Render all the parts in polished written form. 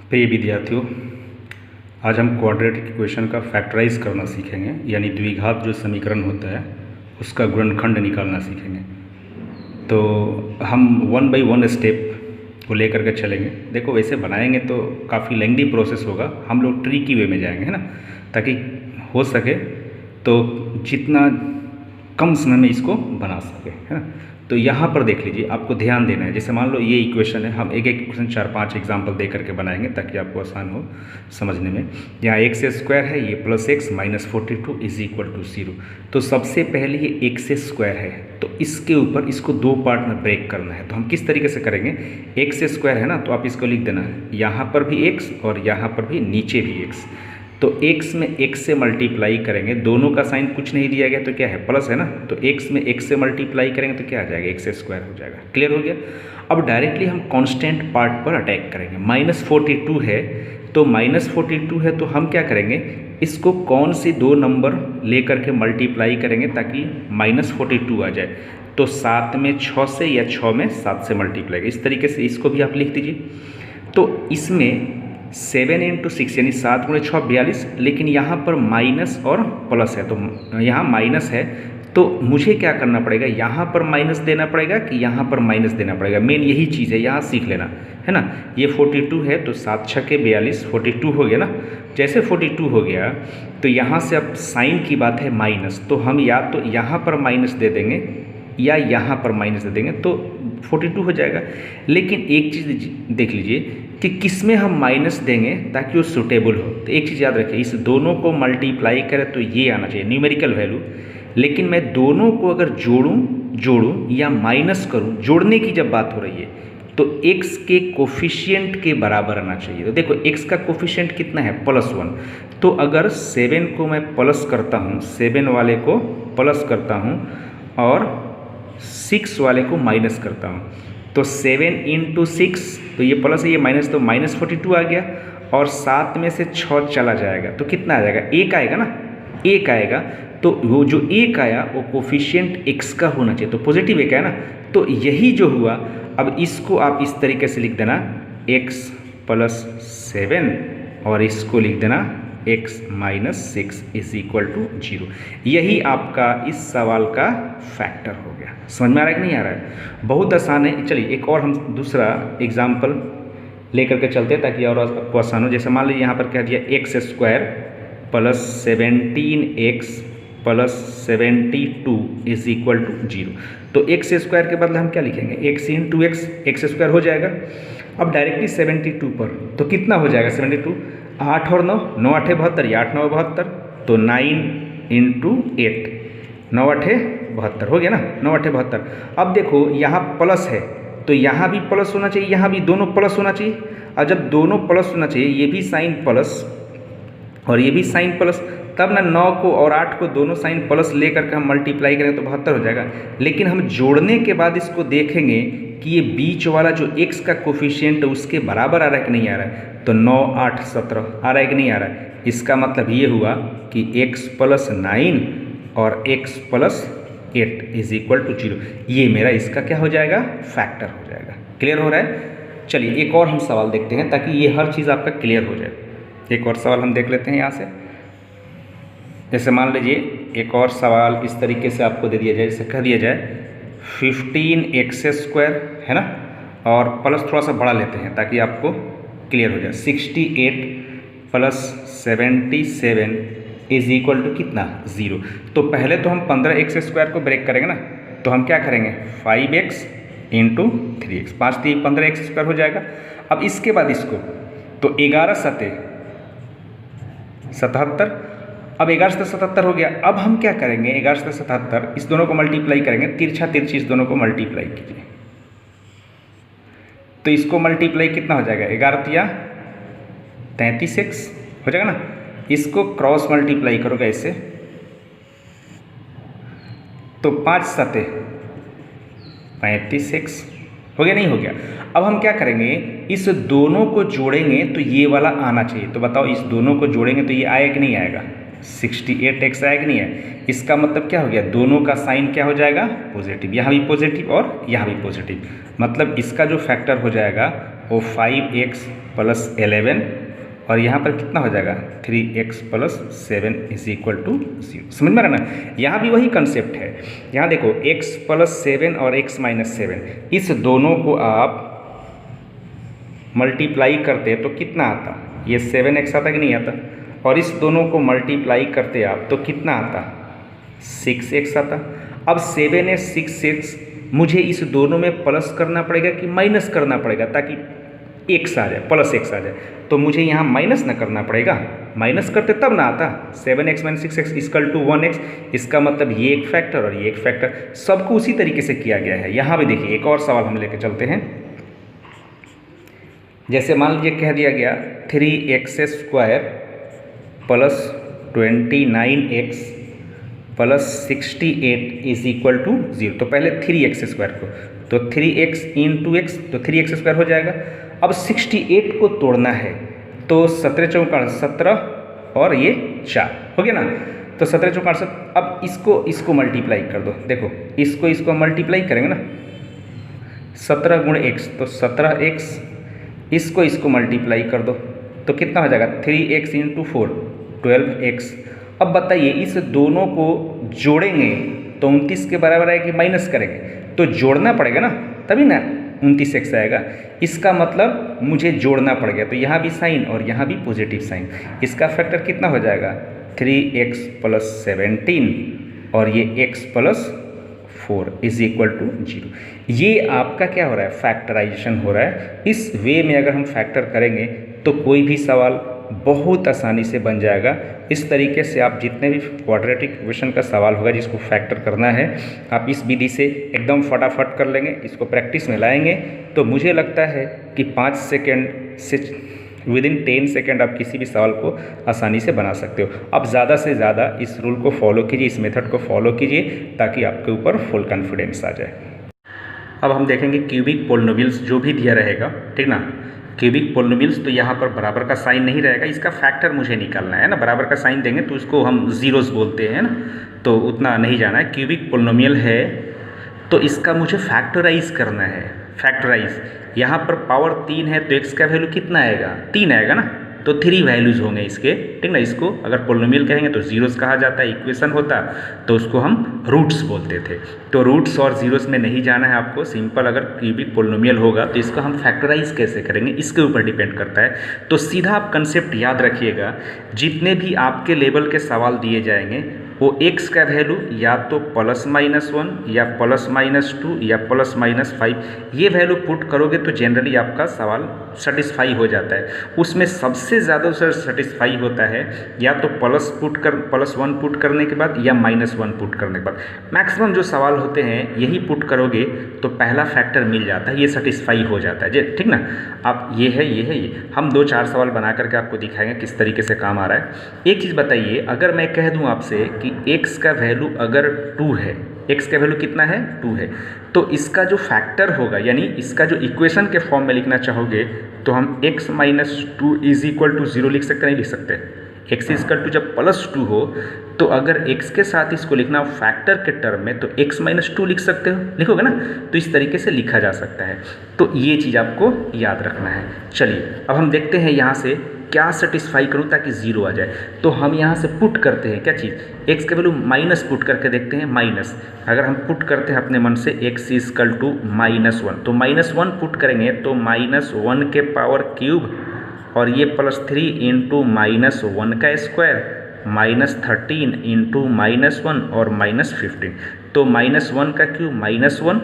प्रिय विद्यार्थियों, आज हम क्वाड्रेटिक इक्वेशन का फैक्टराइज करना सीखेंगे, यानी द्विघात जो समीकरण होता है उसका गुणनखंड निकालना सीखेंगे। तो हम वन बाय वन स्टेप को लेकर के चलेंगे। देखो, वैसे बनाएंगे तो काफ़ी लेंथी प्रोसेस होगा, हम लोग ट्रिकी वे में जाएंगे, है ना, ताकि हो सके तो जितना कम समय में इसको बना सके, है ना। तो यहाँ पर देख लीजिए, आपको ध्यान देना है। जैसे मान लो ये इक्वेशन है, हम एक एक इक्वेशन 4-5 एग्जाम्पल दे करके बनाएंगे ताकि आपको आसान हो समझने में। यहाँ एक्स स्क्वायर है, ये plus x minus 42 is equal to 0। तो सबसे पहले ये एक्स स्क्वायर है, तो इसके ऊपर इसको दो पार्ट में ब्रेक करना है। तो हम किस तरीके से करेंगे, एक्स स्क्वायर है ना, तो आप इसको लिख देना है यहाँ पर भी एक्स और यहाँ पर भी नीचे भी एक्स। तो x में x से मल्टीप्लाई करेंगे, दोनों का साइन कुछ नहीं दिया गया तो क्या है, प्लस है ना, तो x में x से मल्टीप्लाई करेंगे तो क्या आ जाएगा, एक्स स्क्वायर हो जाएगा। क्लियर हो गया। अब डायरेक्टली हम कांस्टेंट पार्ट पर अटैक करेंगे। -42 है, तो -42 है तो हम क्या करेंगे, इसको कौन से दो नंबर लेकर के मल्टीप्लाई करेंगे ताकि -42 आ जाए। तो 7 में 6 से या 6 में 7 से मल्टीप्लाई, इस तरीके से इसको भी आप लिख दीजिए। तो इसमें 7 × 6 यानी 7 × 6 42, लेकिन यहाँ पर माइनस और प्लस है, तो यहाँ माइनस है तो मुझे क्या करना पड़ेगा, यहाँ पर माइनस देना पड़ेगा कि यहाँ पर माइनस देना पड़ेगा। मेन यही चीज़ है, यहाँ सीख लेना है ना। ये 42 है तो 7 × 6 = 42, 42 हो गया ना। जैसे 42 हो गया तो यहाँ से अब साइन की बात है माइनस, तो हम या तो यहाँ पर माइनस दे देंगे या यहाँ पर माइनस दे देंगे तो 42 हो जाएगा। लेकिन एक चीज़ देख लीजिए कि किस में हम माइनस देंगे ताकि वो सूटेबल हो। तो एक चीज़ याद रखिए, इस दोनों को मल्टीप्लाई करें तो ये आना चाहिए न्यूमेरिकल वैल्यू, लेकिन मैं दोनों को अगर जोड़ूं या माइनस करूं, जोड़ने की जब बात हो रही है तो x के कोफिशिएंट के बराबर आना चाहिए। तो देखो x का कोफिशिएंट कितना है, +1। तो अगर 7 को मैं प्लस करता हूँ, 7 वाले को प्लस करता हूँ और 6 वाले को माइनस करता हूँ, तो 7 × 6, तो ये प्लस है ये माइनस, तो -42 आ गया और 7 में से 6 चला जाएगा तो कितना आ जाएगा, 1 आएगा ना, 1 आएगा। तो वो जो 1 आया वो कोफिशिएंट x का होना चाहिए, तो पॉजिटिव 1 है ना। तो यही जो हुआ, अब इसको आप इस तरीके से लिख देना x + 7 और इसको लिख देना x - 6 = 0। यही आपका इस सवाल का फैक्टर हो गया। समझ में आ रहा है कि नहीं आ रहा है, बहुत आसान है। चलिए एक और हम दूसरा एग्जाम्पल लेकर के चलते हैं ताकि और आपको आसान हो। जैसे मान लीजिए यहाँ पर कह दिया x² + 17x + 72 = 0। तो x² के बदले हम क्या लिखेंगे, x × x² हो जाएगा। अब डायरेक्टली 72 पर तो कितना हो जाएगा, 72, 8 और 9, 9 8 72, 8 9 72, तो 9 × 8, 9 8 72 हो गया ना, 9 8 72। अब देखो यहाँ प्लस है तो यहाँ भी प्लस होना चाहिए, यहाँ भी दोनों प्लस होना चाहिए। और जब दोनों प्लस होना चाहिए, ये भी साइन प्लस और ये भी साइन प्लस, तब ना 9 को और 8 को दोनों साइन प्लस लेकर के हम मल्टीप्लाई करेंगे तो 72 हो जाएगा। लेकिन हम जोड़ने के बाद इसको देखेंगे कि ये बीच वाला जो x का कोफिशिएंट है उसके बराबर आ रहा है कि नहीं आ रहा है। तो 9 8 17 आ रहा है कि नहीं आ रहा है। इसका मतलब ये हुआ कि x + 9 और x + 8 = 0। ये मेरा इसका क्या हो जाएगा, फैक्टर हो जाएगा। क्लियर हो रहा है। चलिए एक और हम सवाल देखते हैं ताकि ये हर चीज़ आपका क्लियर हो जाए। एक और सवाल हम देख लेते हैं यहाँ से। जैसे मान लीजिए एक और सवाल इस तरीके से आपको दे दिया जाए, जैसे कह दिया जाए 15x² है ना, और प्लस थोड़ा सा बड़ा लेते हैं ताकि आपको क्लियर हो जाए। 68 + 77 = कितना, 0। तो पहले तो हम 15x² को ब्रेक करेंगे ना, तो हम क्या करेंगे, 5x × 3x, 5 3 15x² हो जाएगा। अब इसके बाद इसको तो 11 7 77, अब 11 से 77 हो गया। अब हम क्या करेंगे, 11 से 77 इस दोनों को मल्टीप्लाई करेंगे, तिरछा तिरछी इस दोनों को मल्टीप्लाई कीजिए, तो इसको मल्टीप्लाई कितना हो जाएगा, 11 × 3 33x हो जाएगा ना। इसको क्रॉस मल्टीप्लाई करोगे ऐसे, तो 5 7 35x हो गया, नहीं हो गया। अब हम क्या करेंगे, इस दोनों को जोड़ेंगे तो ये वाला आना चाहिए। तो बताओ इस दोनों को जोड़ेंगे तो ये आएगा कि नहीं आएगा, 68x आएगा कि नहीं है। इसका मतलब क्या हो गया, दोनों का साइन क्या हो जाएगा, पॉजिटिव। यहाँ भी पॉजिटिव और यहाँ भी पॉजिटिव, मतलब इसका जो फैक्टर हो जाएगा वो 5x प्लस 11 और यहाँ पर कितना हो जाएगा 3x plus 7 is equal to 0। समझ में आ रहा ना, यहाँ भी वही कंसेप्ट है। यहाँ देखो x प्लस 7 और x माइनस 7 इस दोनों को आप मल्टीप्लाई करते तो कितना आता, ये 7x आता कि नहीं आता, और इस दोनों को मल्टीप्लाई करते आप तो कितना आता 6x आता। अब 7x 6x मुझे इस दोनों में प्लस करना पड़ेगा कि माइनस करना पड़ेगा ताकि x आ जाए, प्लस x आ जाए। तो मुझे यहाँ माइनस ना करना पड़ेगा, माइनस करते तब ना आता 7x minus 6x equal to 1x। इसका मतलब ये एक फैक्टर और ये एक फैक्टर, सबको उसी तरीके से किया गया है। यहाँ भी देखिए एक और सवाल हम लेके चलते हैं। जैसे मान लीजिए कह दिया गया 3x² plus 29x plus 68 is equal to 0। तो पहले 3x² को, तो 3x इंटू x तो 3x² हो जाएगा। अब 68 को तोड़ना है तो 17 चौका 17 और ये 4 हो गया ना, तो 17 चौका 68। अब इसको मल्टीप्लाई कर दो, देखो इसको मल्टीप्लाई करेंगे ना, 17 गुण x तो 17x, इसको मल्टीप्लाई कर दो तो कितना हो जाएगा 3x इंटू 4 12x। अब बताइए इस दोनों को जोड़ेंगे तो 29 के बराबर है कि माइनस करेंगे, तो जोड़ना पड़ेगा ना तभी ना 29x आएगा। इसका मतलब मुझे जोड़ना पड़ेगा, तो यहाँ भी साइन और यहाँ भी पॉजिटिव साइन। इसका फैक्टर कितना हो जाएगा 3x प्लस 17 और ये x plus 4 is equal to 0। ये आपका क्या हो रहा है फैक्टराइजेशन हो रहा है। इस वे में अगर हम फैक्टर करेंगे तो कोई भी सवाल बहुत आसानी से बन जाएगा। इस तरीके से आप जितने भी क्वाड्रेटिक इक्वेशन का सवाल होगा जिसको फैक्टर करना है, आप इस विधि से एकदम फटाफट कर लेंगे। इसको प्रैक्टिस में लाएंगे तो मुझे लगता है कि 5 सेकेंड से विदिन 10 सेकेंड आप किसी भी सवाल को आसानी से बना सकते हो। आप ज़्यादा से ज़्यादा इस रूल को फॉलो कीजिए, इस मेथड को फॉलो कीजिए ताकि आपके ऊपर फुल कॉन्फिडेंस आ जाए। अब हम देखेंगे क्यूबिक पोलिनोमियल्स जो भी दिया रहेगा, ठीक ना, क्यूबिक पोलिनोमियल्स तो यहाँ पर बराबर का साइन नहीं रहेगा, इसका फैक्टर मुझे निकालना है ना। बराबर का साइन देंगे तो उसको हम जीरोस बोलते हैं ना, तो उतना नहीं जाना है। क्यूबिक पोलिनोमियल है तो इसका मुझे फैक्टराइज करना है। फैक्टराइज यहाँ पर पावर 3 है तो x का वैल्यू कितना आएगा 3 आएगा ना, तो 3 वैल्यूज़ होंगे इसके, ठीक ना। इसको अगर पोलिनोमियल कहेंगे तो जीरोस कहा जाता है, इक्वेशन होता तो उसको हम रूट्स बोलते थे। तो रूट्स और जीरोस में नहीं जाना है आपको, सिंपल अगर क्यूबिक पोलिनोमियल होगा तो इसको हम फैक्टराइज कैसे करेंगे इसके ऊपर डिपेंड करता है। तो सीधा आप कंसेप्ट याद रखिएगा, जितने भी आपके लेवल के सवाल दिए जाएंगे वो x का वैल्यू या तो +-1 या +-2 या +-5 ये वैल्यू पुट करोगे तो जनरली आपका सवाल सेटिस्फाई हो जाता है। उसमें सबसे ज़्यादा सेटिस्फाई होता है या तो +1 पुट करने के बाद या -1 पुट करने के बाद। मैक्सिमम जो सवाल होते हैं यही पुट करोगे तो पहला फैक्टर मिल जाता है, ये सेटिस्फाई हो जाता है जी, ठीक ना। आप ये है ये हम 2-4 सवाल बना करके आपको दिखाएंगे किस तरीके से काम आ रहा है। एक चीज़ बताइए, अगर मैं कह दूँ आपसे कि x का वैल्यू अगर 2 है, x का वैल्यू कितना है 2 है, तो इसका जो फैक्टर होगा यानी इसका जो इक्वेशन के फॉर्म में लिखना चाहोगे तो हम x - 2 इज इक्वल टू 0 लिख सकते, नहीं लिख सकते। x इक्वल टू जब +2 हो तो अगर x के साथ इसको लिखना फैक्टर के टर्म में तो x - 2 लिख सकते हो, लिखोगे ना, तो इस तरीके से लिखा जा सकता है। तो ये चीज़ आपको याद रखना है। चलिए अब हम देखते हैं यहाँ से क्या सेटिस्फाई करूँ ताकि 0 आ जाए। तो हम यहाँ से पुट करते हैं क्या चीज़, x का वैल्यू माइनस पुट करके देखते हैं। माइनस अगर हम पुट करते हैं अपने मन से x इक्वल टू -1, तो -1 पुट करेंगे तो -1 के पावर क्यूब और ये +3 इंटू -1 का स्क्वायर -13 इंटू -1 और -15, तो -1 का क्यूब -1,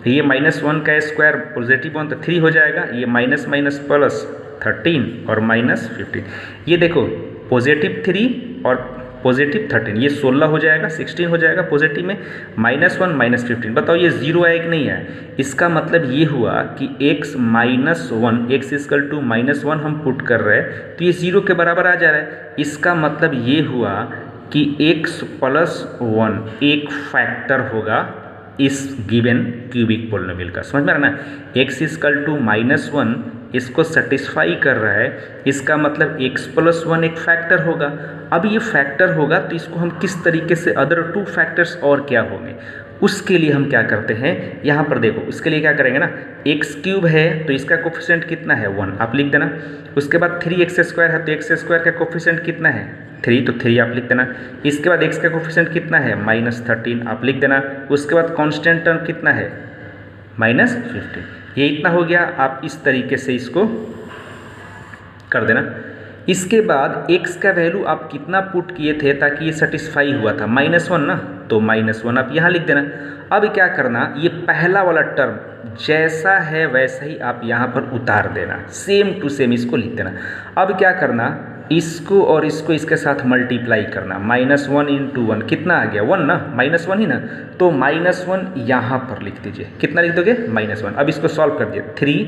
ये -1 का स्क्वायर पॉजिटिव 1 तो 3 हो जाएगा, ये माइनस प्लस 13 और -15, ये देखो पॉजिटिव 3 और पॉजिटिव 13, ये 16 हो जाएगा, 16 हो जाएगा पॉजिटिव में, -1 -15। बताओ ये 0 आया कि नहीं आया। इसका मतलब ये हुआ कि x -1 x इक्वल टू -1 हम पुट कर रहे हैं तो ये 0 के बराबर आ जा रहा है। इसका मतलब ये हुआ कि x + 1 एक फैक्टर होगा इस गिवन क्यूबिक पोलिनोमियल का। समझ में आ रहा है ना, x इक्वल टू -1 इसको सेटिस्फाई कर रहा है, इसका मतलब x + 1 एक फैक्टर होगा। अब ये फैक्टर होगा तो इसको हम किस तरीके से अदर 2 फैक्टर्स और क्या होंगे उसके लिए हम क्या करते हैं, यहाँ पर देखो उसके लिए क्या करेंगे ना, एक्स क्यूब है तो इसका कोफिशिएंट कितना है 1, आप लिख देना। उसके बाद 3x² है तो एक्स स्क्वायर का कोफिशिएंट कितना है 3, तो 3 आप लिख देना। इसके बाद x का कोफिशिएंट कितना है -13, आप लिख देना। उसके बाद कांस्टेंट टर्म कितना है -15, ये इतना हो गया। आप इस तरीके से इसको कर देना। इसके बाद x का वैल्यू आप कितना पुट किए थे ताकि ये सेटिस्फाई हुआ था, -1 ना, तो -1 आप यहाँ लिख देना। अब क्या करना, ये पहला वाला टर्म जैसा है वैसा ही आप यहाँ पर उतार देना, सेम टू सेम इसको लिख देना। अब क्या करना, इसको और इसको इसके साथ मल्टीप्लाई करना, -1 × 1 कितना आ गया 1 ना, -1 ही ना, तो -1 यहाँ पर लिख दीजिए। कितना लिख दोगे -1। अब इसको सॉल्व कर दिए, 3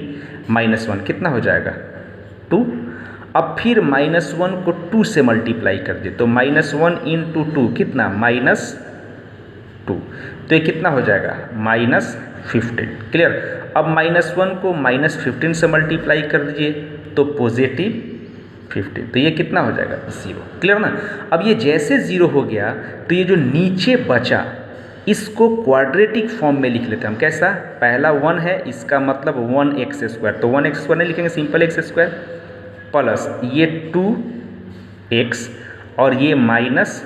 - 1 कितना हो जाएगा 2। अब फिर -1 को 2 से मल्टीप्लाई कर दिए तो -1 × 2 कितना -2, तो ये कितना हो जाएगा -15। क्लियर। अब -1 को -15 से मल्टीप्लाई कर दीजिए तो +15, तो ये कितना हो जाएगा 0। क्लियर ना। अब ये जैसे 0 हो गया तो ये जो नीचे बचा इसको क्वाड्रेटिक फॉर्म में लिख लेते हैं हम। कैसा, पहला 1 है इसका मतलब 1x², तो 1x² नहीं लिखेंगे, सिंपल x² प्लस ये 2x और ये -15।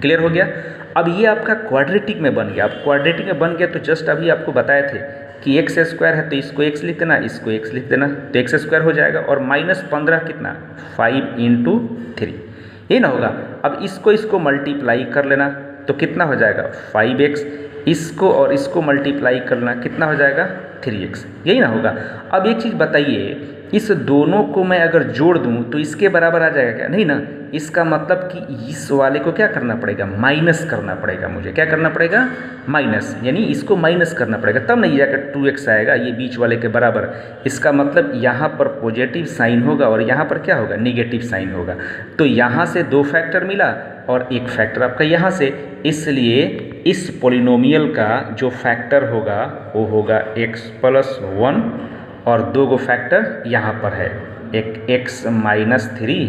क्लियर हो गया। अब ये आपका क्वाड्रेटिक में बन गया। अब क्वाड्रेटिक में बन गया तो जस्ट अभी आपको बताए थे कि x² है तो इसको x लिख देना, इसको x लिख देना, तो x² हो जाएगा। और -15 कितना 5 × 3, ये ना होगा। अब इसको मल्टीप्लाई कर लेना तो कितना हो जाएगा 5x, इसको और इसको मल्टीप्लाई करना कितना हो जाएगा 3x, यही ना होगा। अब एक चीज़ बताइए, इस दोनों को मैं अगर जोड़ दूं तो इसके बराबर आ जाएगा क्या, नहीं ना। इसका मतलब कि इस वाले को क्या करना पड़ेगा, माइनस करना पड़ेगा। मुझे क्या करना पड़ेगा, माइनस, यानी इसको माइनस करना पड़ेगा, तब नहीं जाकर 2x आएगा ये बीच वाले के बराबर। इसका मतलब यहाँ पर पॉजिटिव साइन होगा और यहाँ पर क्या होगा, नेगेटिव साइन होगा। तो यहाँ से 2 फैक्टर मिला और 1 फैक्टर आपका यहाँ से, इसलिए इस पोलिनोमियल का जो फैक्टर होगा वो होगा x+1 और 2 गो फैक्टर यहाँ पर है, एक x-3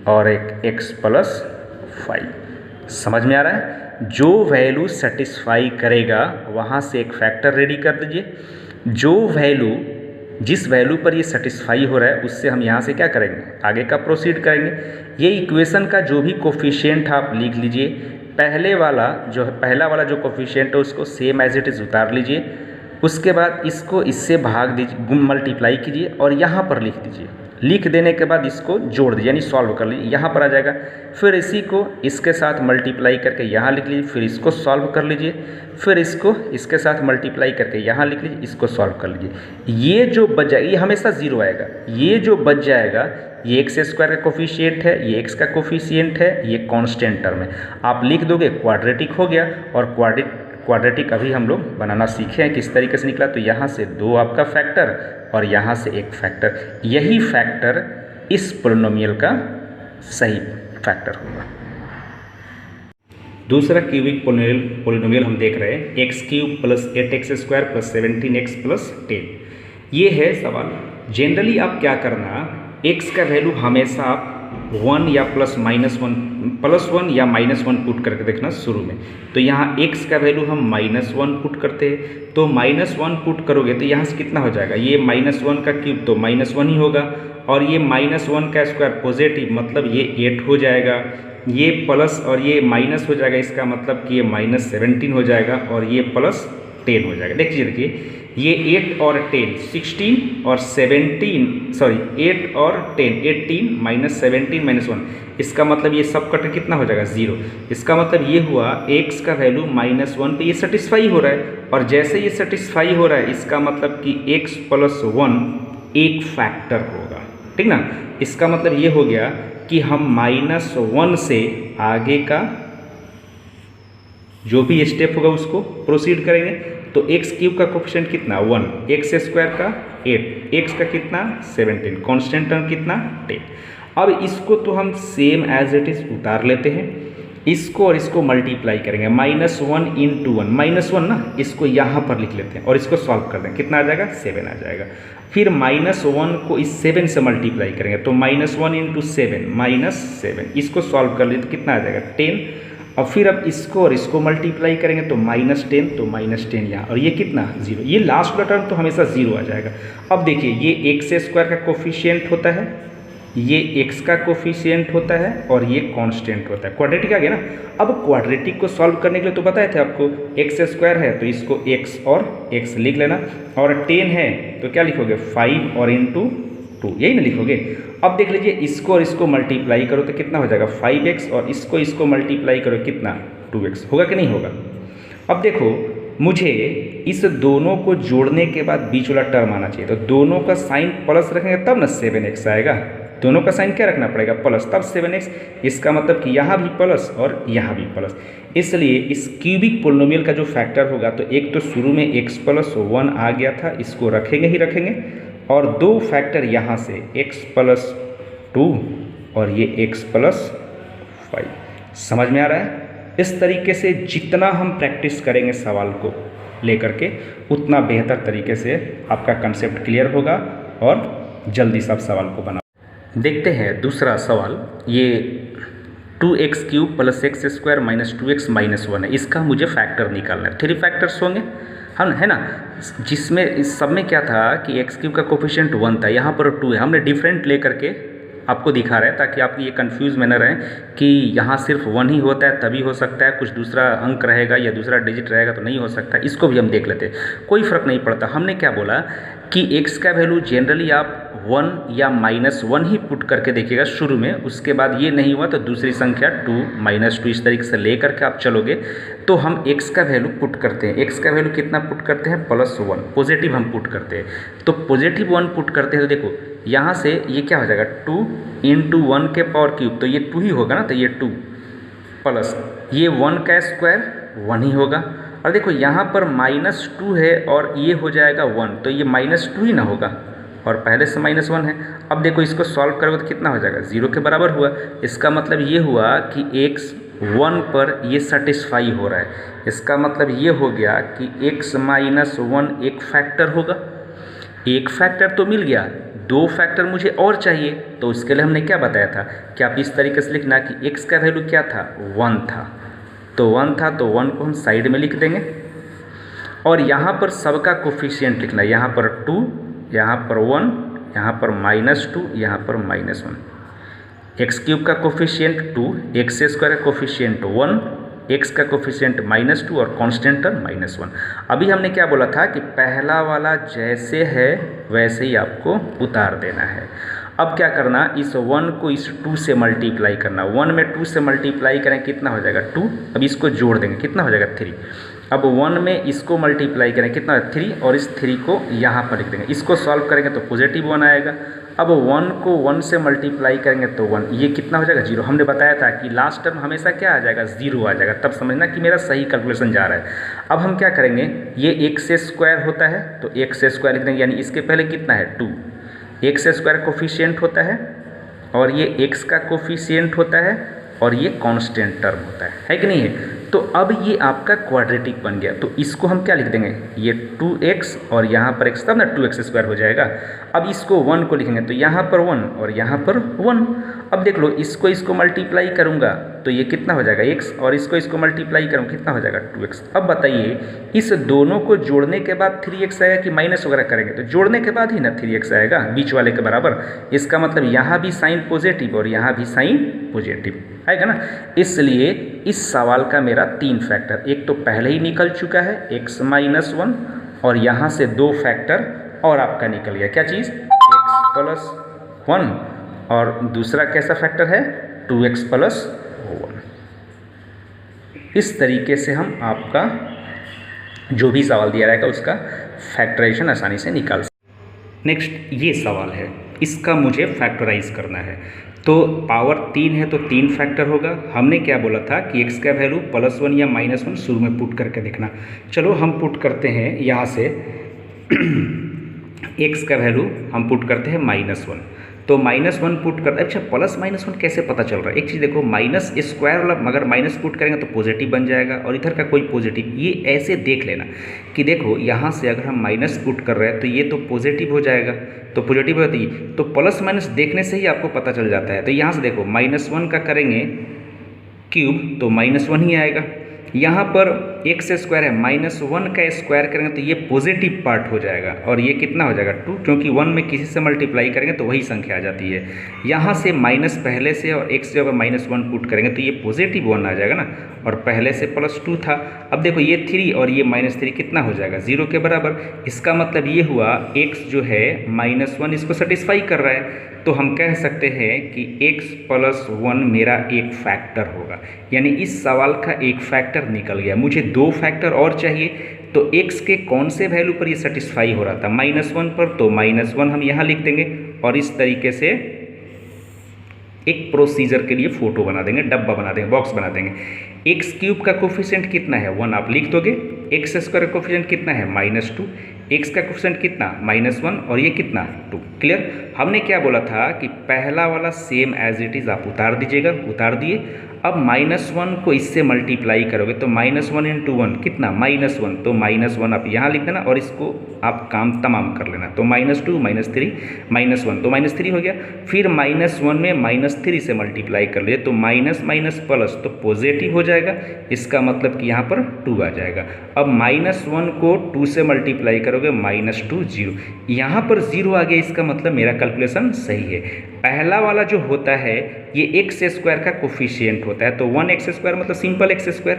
और एक x+5। समझ में आ रहा है। जो वैल्यू सेटिस्फाई करेगा वहाँ से एक फैक्टर रेडी कर दीजिए। जो वैल्यू जिस वैल्यू पर ये सेटिस्फाई हो रहा है उससे हम यहाँ से क्या करेंगे, आगे का प्रोसीड करेंगे। ये इक्वेशन का जो भी कोफिशिएंट आप लिख लीजिए। पहला वाला जो कोफिशिएंट है उसको सेम एज इट इज़ उतार लीजिए। उसके बाद इसको इससे भाग दीजिए, मल्टीप्लाई कीजिए और यहाँ पर लिख दीजिए। लिख देने के बाद इसको जोड़ दीजिए, यानी सॉल्व कर लीजिए, यहाँ पर आ जाएगा। फिर इसी को इसके साथ मल्टीप्लाई करके यहाँ लिख लीजिए, फिर इसको सॉल्व कर लीजिए, फिर इसको इसके साथ मल्टीप्लाई करके यहाँ लिख लीजिए, इसको सॉल्व कर लीजिए। ये जो बच जाएगा ये हमेशा 0 आएगा। ये जो बच जाएगा ये x² का कोफिशिएंट है, ये x का कोफिशिएंट है, ये कांस्टेंट टर्म है। आप लिख दोगे क्वाड्रेटिक हो गया। और क्वाड्रेटिक अभी हम लोग बनाना सीखे हैं किस तरीके से निकला। तो यहाँ से 2 आपका फैक्टर और यहाँ से 1 फैक्टर, यही फैक्टर इस पोलिनोमियल का सही फैक्टर होगा। दूसरा क्यूबिक पोलिनोमियल हम देख रहे हैं x³ + 8x² + 17x + 10। ये है सवाल। जनरली आप क्या करना, x का वैल्यू हमेशा आप 1 या +1 या -1 पुट करके देखना शुरू में। तो यहाँ x का वैल्यू हम -1 पुट करते हैं, तो -1 पुट करोगे तो यहाँ से कितना हो जाएगा, ये -1 का क्यूब तो -1 ही होगा और ये -1 का स्क्वायर पॉजिटिव मतलब ये 8 हो जाएगा। ये प्लस और ये माइनस हो जाएगा, इसका मतलब कि ये -17 हो जाएगा और ये +10 हो जाएगा। देखिए ये 8 और 10 16 और 17 सॉरी 8 और 10 18 -17 -1, इसका मतलब ये सब कट कितना हो जाएगा 0। इसका मतलब ये हुआ x का वैल्यू -1 पे ये सेटिस्फाई हो रहा है। और जैसे ये सेटिस्फाई हो रहा है इसका मतलब कि x+1 एक फैक्टर होगा, ठीक ना। इसका मतलब ये हो गया कि हम -1 से आगे का जो भी स्टेप होगा उसको प्रोसीड करेंगे। तो x³ का कोफिशिएंट कितना 1, x² का 8, x का कितना 17, कांस्टेंट टर्म कितना 10। अब इसको तो हम सेम एज इट इज उतार लेते हैं, इसको और इसको मल्टीप्लाई करेंगे। -1 × 1 -1 ना, इसको यहाँ पर लिख लेते हैं और इसको सॉल्व कर देंगे, कितना आ जाएगा 7 आ जाएगा। फिर -1 को इस 7 से मल्टीप्लाई करेंगे तो -1 × 7 -7, इसको सॉल्व कर लिए तो कितना आ जाएगा 10। और फिर अब इसको और इसको मल्टीप्लाई करेंगे तो -10, तो -10 यहाँ, और ये कितना 0, ये लास्ट वाला टर्म तो हमेशा 0 आ जाएगा। अब देखिए ये x² का कोफिशिएंट होता है, ये x का कोफिशिएंट होता है और ये कांस्टेंट होता है। क्वाड्रेटिक आ गया ना। अब क्वाड्रेटिक को सॉल्व करने के लिए तो बताए थे आपको x² है तो इसको x और x लिख लेना, और 10 है तो क्या लिखोगे 5 और इंटू 2, यही ना लिखोगे। अब देख लीजिए इसको और इसको मल्टीप्लाई करो तो कितना हो जाएगा 5x, और इसको मल्टीप्लाई करो कितना 2x, होगा कि नहीं होगा। अब देखो मुझे इस दोनों को जोड़ने के बाद बीच वाला टर्म आना चाहिए, तो दोनों का साइन प्लस रखेंगे तब ना 7x आएगा। दोनों का साइन क्या रखना पड़ेगा प्लस, तब 7x। इसका मतलब कि यहाँ भी प्लस और यहाँ भी प्लस, इसलिए इस क्यूबिक पोलिनोमियल का जो फैक्टर होगा तो एक तो शुरू में x+1 आ गया था, इसको रखेंगे ही रखेंगे, और दो फैक्टर यहाँ से x+2 और ये x+5। समझ में आ रहा है। इस तरीके से जितना हम प्रैक्टिस करेंगे सवाल को लेकर के उतना बेहतर तरीके से आपका कंसेप्ट क्लियर होगा और जल्दी से आप सवाल को बना। देखते हैं दूसरा सवाल। ये 2x³ + x² - 2x - 1 है, इसका मुझे फैक्टर निकालना है। 3 फैक्टर्स होंगे हम, है ना, जिसमें इस सब में क्या था कि x³ का कोफिशिएंट 1 था, यहाँ पर 2 है। हमने डिफरेंट लेकर के आपको दिखा रहे हैं ताकि आप ये कंफ्यूज में न रहें कि यहाँ सिर्फ 1 ही होता है तभी हो सकता है, कुछ दूसरा अंक रहेगा या दूसरा डिजिट रहेगा तो नहीं हो सकता। इसको भी हम देख लेते हैं, कोई फ़र्क नहीं पड़ता। हमने क्या बोला कि x का वैल्यू जनरली आप 1 या -1 ही पुट करके देखिएगा शुरू में, उसके बाद ये नहीं हुआ तो दूसरी संख्या 2 -2 इस तरीके से ले करके आप चलोगे तो हम x का वैल्यू पुट करते हैं। x का वैल्यू कितना पुट करते हैं +1, पॉजिटिव हम पुट करते हैं। तो पॉजिटिव 1 पुट करते हैं तो देखो यहाँ से ये क्या हो जाएगा 2 × 1 के पावर क्यूब, तो ये 2 ही होगा ना, तो ये 2 प्लस ये 1 का स्क्वायर 1 ही होगा, और देखो यहाँ पर -2 है और ये हो जाएगा 1, तो ये -2 ही ना होगा और पहले से -1 है। अब देखो इसको सॉल्व करोगे तो कितना हो जाएगा 0 के बराबर हुआ। इसका मतलब ये हुआ कि x 1 पर ये सेटिस्फाई हो रहा है। इसका मतलब ये हो गया कि x - 1 एक फैक्टर होगा। एक फैक्टर तो मिल गया, 2 फैक्टर मुझे और चाहिए, तो उसके लिए हमने क्या बताया था कि आप इस तरीके से लिखना कि x का वैल्यू क्या था 1 था, तो 1 था तो 1 को हम साइड में लिख देंगे, और यहाँ पर सबका कोफिशिएंट लिखना है। यहाँ पर 2, यहाँ पर 1, यहाँ पर -2, यहाँ पर -1। x³ का कोफिशिएंट 2, x² का कोफिशिएंट 1, x का कोफिशिएंट -2 और कांस्टेंट टर्म -1। अभी हमने क्या बोला था कि पहला वाला जैसे है वैसे ही आपको उतार देना है। अब क्या करना, इस 1 को इस 2 से मल्टीप्लाई करना। 1 में 2 से मल्टीप्लाई करें कितना हो जाएगा 2, अब इसको जोड़ देंगे कितना हो जाएगा 3। अब 1 में इसको मल्टीप्लाई करें कितना है 3, और इस 3 को यहाँ पर लिख देंगे। इसको सॉल्व करेंगे तो पॉजिटिव 1 आएगा। अब 1 को 1 से मल्टीप्लाई करेंगे तो 1, ये कितना हो जाएगा 0। हमने बताया था कि लास्ट टर्म हमेशा क्या आ जाएगा 0 आ जाएगा, तब समझना कि मेरा सही कैलकुलेशन जा रहा है। अब हम क्या करेंगे, ये x² होता है तो x² लिख देंगे, यानी इसके पहले कितना है 2। x² कोफिशिएंट होता है और ये x का कोफिशिएंट होता है और ये कांस्टेंट टर्म होता है कि नहीं है। तो अब ये आपका क्वाड्रेटिक बन गया, तो इसको हम क्या लिख देंगे, ये 2x और यहाँ पर x, तब ना 2x² हो जाएगा। अब इसको 1 को लिखेंगे तो यहाँ पर 1 और यहाँ पर 1। अब देख लो इसको मल्टीप्लाई करूँगा तो ये कितना हो जाएगा x, और इसको मल्टीप्लाई करूँ कितना हो जाएगा 2x। अब बताइए इस दोनों को जोड़ने के बाद 3x आएगा कि माइनस वगैरह करेंगे, तो जोड़ने के बाद ही ना 3x आएगा बीच वाले के बराबर। इसका मतलब यहाँ भी साइन पॉजिटिव और यहाँ भी साइन पॉजिटिव आएगा ना। इसलिए इस सवाल का मेरा 3 फैक्टर, एक तो पहले ही निकल चुका है x - 1, और यहाँ से 2 फैक्टर और आपका निकल गया, क्या चीज़ x+1, और दूसरा कैसा फैक्टर है 2x+1। इस तरीके से हम आपका जो भी सवाल दिया रहेगा उसका फैक्टराइजेशन आसानी से निकाल सकते। नेक्स्ट ये सवाल है, इसका मुझे फैक्टराइज करना है। तो पावर 3 है तो 3 फैक्टर होगा। हमने क्या बोला था कि x का वैल्यू +1 या -1 शुरू में पुट करके देखना। चलो हम पुट करते हैं यहाँ से x का वैल्यू हम पुट करते हैं -1, तो -1 पुट करते। अच्छा +-1 कैसे पता चल रहा है, एक चीज़ देखो, -² वाला अगर माइनस पुट करेंगे तो पॉजिटिव बन जाएगा और इधर का कोई पॉजिटिव, ये ऐसे देख लेना कि देखो यहाँ से अगर हम माइनस पुट कर रहे हैं तो ये तो पॉजिटिव हो जाएगा, तो पॉजिटिव होती है तो +- देखने से ही आपको पता चल जाता है। तो यहाँ से देखो -1 का करेंगे क्यूब तो -1 ही आएगा। यहाँ पर एक्स स्क्वायर है, -1 का स्क्वायर करेंगे तो ये पॉजिटिव पार्ट हो जाएगा और ये कितना हो जाएगा 2, क्योंकि 1 में किसी से मल्टीप्लाई करेंगे तो वही संख्या आ जाती है। यहाँ से माइनस पहले से और एक्स जगह -1 पुट करेंगे तो ये पॉजिटिव 1 आ जाएगा ना, और पहले से +2 था। अब देखो ये 3 और ये -3 कितना हो जाएगा 0 के बराबर। इसका मतलब ये हुआ x जो है -1 इसको सेटिस्फाई कर रहा है, तो हम कह सकते हैं कि x + 1 मेरा एक फैक्टर होगा, यानी इस सवाल का एक फैक्टर निकल गया। मुझे 2 फैक्टर और चाहिए, तो x के कौन से वैल्यू पर ये सेटिस्फाई हो रहा था, -1 पर, तो -1 हम यहाँ लिख देंगे और इस तरीके से एक प्रोसीजर के लिए फोटो बना देंगे, डब्बा बना देंगे, बॉक्स बना देंगे। x³ का कोफिशिएंट कितना है 1 आप लिख दोगे, x² का कोफिशिएंट कितना है -2, x का कोफिशिएंट कितना -1 और ये कितना 2। क्लियर। हमने क्या बोला था कि पहला वाला सेम एज इट इज़ आप उतार दीजिएगा, उतार दिए। अब -1 को इससे मल्टीप्लाई करोगे तो -1 × 1 कितना -1, तो -1 आप यहाँ लिख देना और इसको आप काम तमाम कर लेना। तो -2 -3 -1 तो -3 हो गया। फिर -1 में -3 से मल्टीप्लाई कर लिए तो माइनस माइनस प्लस तो पॉजिटिव हो जाएगा, इसका मतलब कि यहाँ पर 2 आ जाएगा। अब -1 को 2 से मल्टीप्लाई करोगे -2 0, यहाँ पर 0 आ गया, इसका मतलब मेरा कैलकुलेशन सही है। पहला वाला जो होता है ये x² का कोफिशिएंट होता है, तो 1x² मतलब सिंपल x²।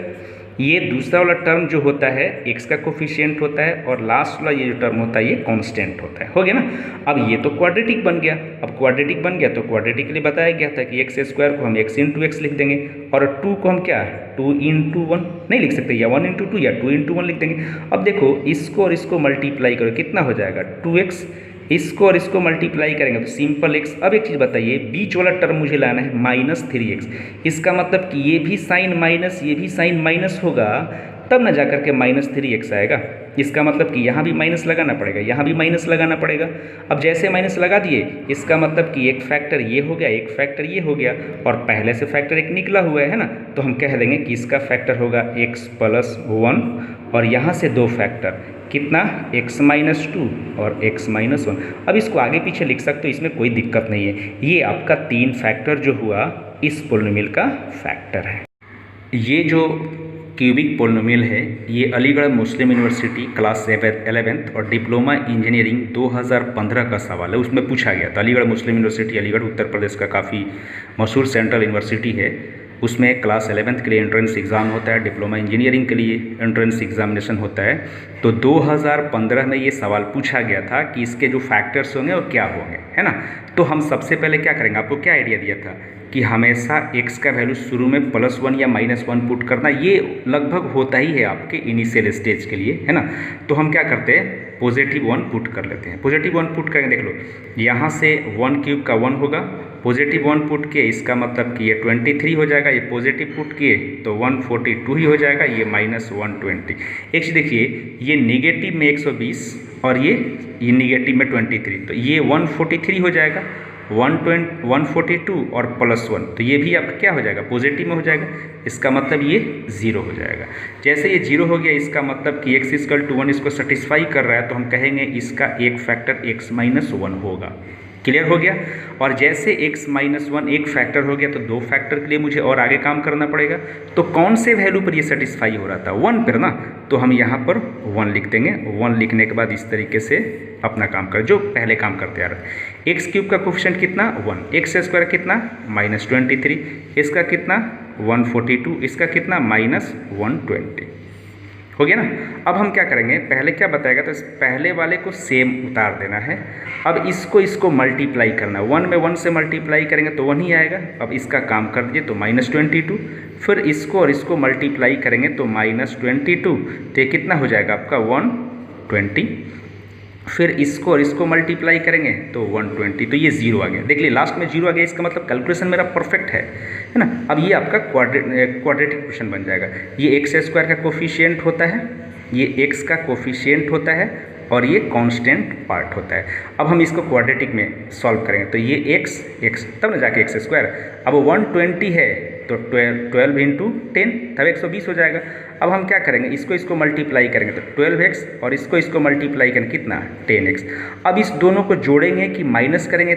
ये दूसरा वाला टर्म जो होता है x का कोफिशिएंट होता है और लास्ट वाला ये जो टर्म होता है ये कांस्टेंट होता है। हो गया ना। अब ये तो क्वाड्रेटिक बन गया। अब क्वाड्रेटिक बन गया तो क्वाड्रेटिक के लिए बताया गया था कि x² को हम x × x लिख देंगे और 2 को हम क्या 2 × 1 नहीं लिख सकते, या 1 × 2 या 2 × 1 लिख देंगे। अब देखो इसको और इसको मल्टीप्लाई करो कितना हो जाएगा 2x, इसको और इसको मल्टीप्लाई करेंगे तो सिंपल x। अब एक चीज़ बताइए, बीच वाला टर्म मुझे लाना है -3x, इसका मतलब कि ये भी साइन माइनस ये भी साइन माइनस होगा, तब ना जाकर के -3x आएगा। इसका मतलब कि यहाँ भी माइनस लगाना पड़ेगा, यहाँ भी माइनस लगाना पड़ेगा। अब जैसे माइनस लगा दिए इसका मतलब कि एक फैक्टर ये हो गया, एक फैक्टर ये हो गया और पहले से फैक्टर एक निकला हुआ है ना, तो हम कह देंगे कि इसका फैक्टर होगा x + 1 और यहाँ से 2 फैक्टर कितना x - 2 और x - 1। अब इसको आगे पीछे लिख सकते हो, इसमें कोई दिक्कत नहीं है। ये आपका 3 फैक्टर जो हुआ इस पोलिनोमियल का फैक्टर है। ये जो क्यूबिक पोलिनोमियल है ये अलीगढ़ मुस्लिम यूनिवर्सिटी क्लास 11th और डिप्लोमा इंजीनियरिंग 2015 का सवाल है, उसमें पूछा गया था। अलीगढ़ मुस्लिम यूनिवर्सिटी अलीगढ़ उत्तर प्रदेश का काफ़ी मशहूर सेंट्रल यूनिवर्सिटी है। उसमें क्लास 11th के लिए एंट्रेंस एग्ज़ाम होता है, डिप्लोमा इंजीनियरिंग के लिए एंट्रेंस एग्जामिनेशन होता है। तो 2015 में ये सवाल पूछा गया था कि इसके जो फैक्टर्स होंगे और क्या होंगे, है ना। तो हम सबसे पहले क्या करेंगे, आपको क्या आइडिया दिया था कि हमेशा x का वैल्यू शुरू में +1 या -1 पुट करना, ये लगभग होता ही है आपके इनिशियल स्टेज के लिए, है ना। तो हम क्या करते हैं +1 पुट कर लेते हैं। +1 पुट करेंगे, देख लो यहाँ से 1³ का 1 होगा, +1 पुट किए इसका मतलब कि ये 23 हो जाएगा, ये पॉजिटिव पुट किए तो 142 ही हो जाएगा, ये -120। एक चीज़ देखिए, ये नेगेटिव में 120 और ये नेगेटिव में 23, तो ये 143 हो जाएगा, 142 और +1 तो ये भी आपका क्या हो जाएगा पॉजिटिव में हो जाएगा, इसका मतलब ये 0 हो जाएगा। जैसे ये 0 हो गया इसका मतलब कि x = 1 इसको सेटिस्फाई कर रहा है, तो हम कहेंगे इसका एक फैक्टर x - 1 होगा। क्लियर हो गया। और जैसे x - 1 एक फैक्टर हो गया तो 2 फैक्टर के लिए मुझे और आगे काम करना पड़ेगा। तो कौन से वैल्यू पर ये सेटिस्फाई हो रहा था 1 पर ना, तो हम यहाँ पर 1 लिख देंगे। 1 लिखने के बाद इस तरीके से अपना काम कर जो पहले काम करते आ रहे हैं। x³ का कोफिशिएंट कितना 1, x² कितना -23, इसका कितना 142, इसका कितना -120 हो गया ना। अब हम क्या करेंगे, पहले क्या बताएगा तो पहले वाले को सेम उतार देना है। अब इसको मल्टीप्लाई करना है, 1 में 1 से मल्टीप्लाई करेंगे तो 1 ही आएगा। अब इसका काम कर दीजिए तो -22, फिर इसको और इसको मल्टीप्लाई करेंगे तो -22, तो ये कितना हो जाएगा आपका 120, फिर इसको और इसको मल्टीप्लाई करेंगे तो 120, तो ये 0 आ गया। देख लीजिए लास्ट में 0 आ गया, इसका मतलब कैलकुलेशन मेरा परफेक्ट है ना। अब ये आपका क्वाड्रेटिक क्वेश्चन बन जाएगा। ये x² का कोफिशिएंट होता है, ये x का कोफिशिएंट होता है और ये कांस्टेंट पार्ट होता है। अब हम इसको क्वाड्रेटिक में सॉल्व करेंगे तो ये x तब ना जाके x²। अब 120 है तो 12 × 10 तब 120 हो जाएगा। अब हम क्या करेंगे, इसको मल्टीप्लाई करेंगे तो 12x और इसको मल्टीप्लाई करेंगे कितना 10x। अब इस दोनों को जोड़ेंगे कि माइनस करेंगे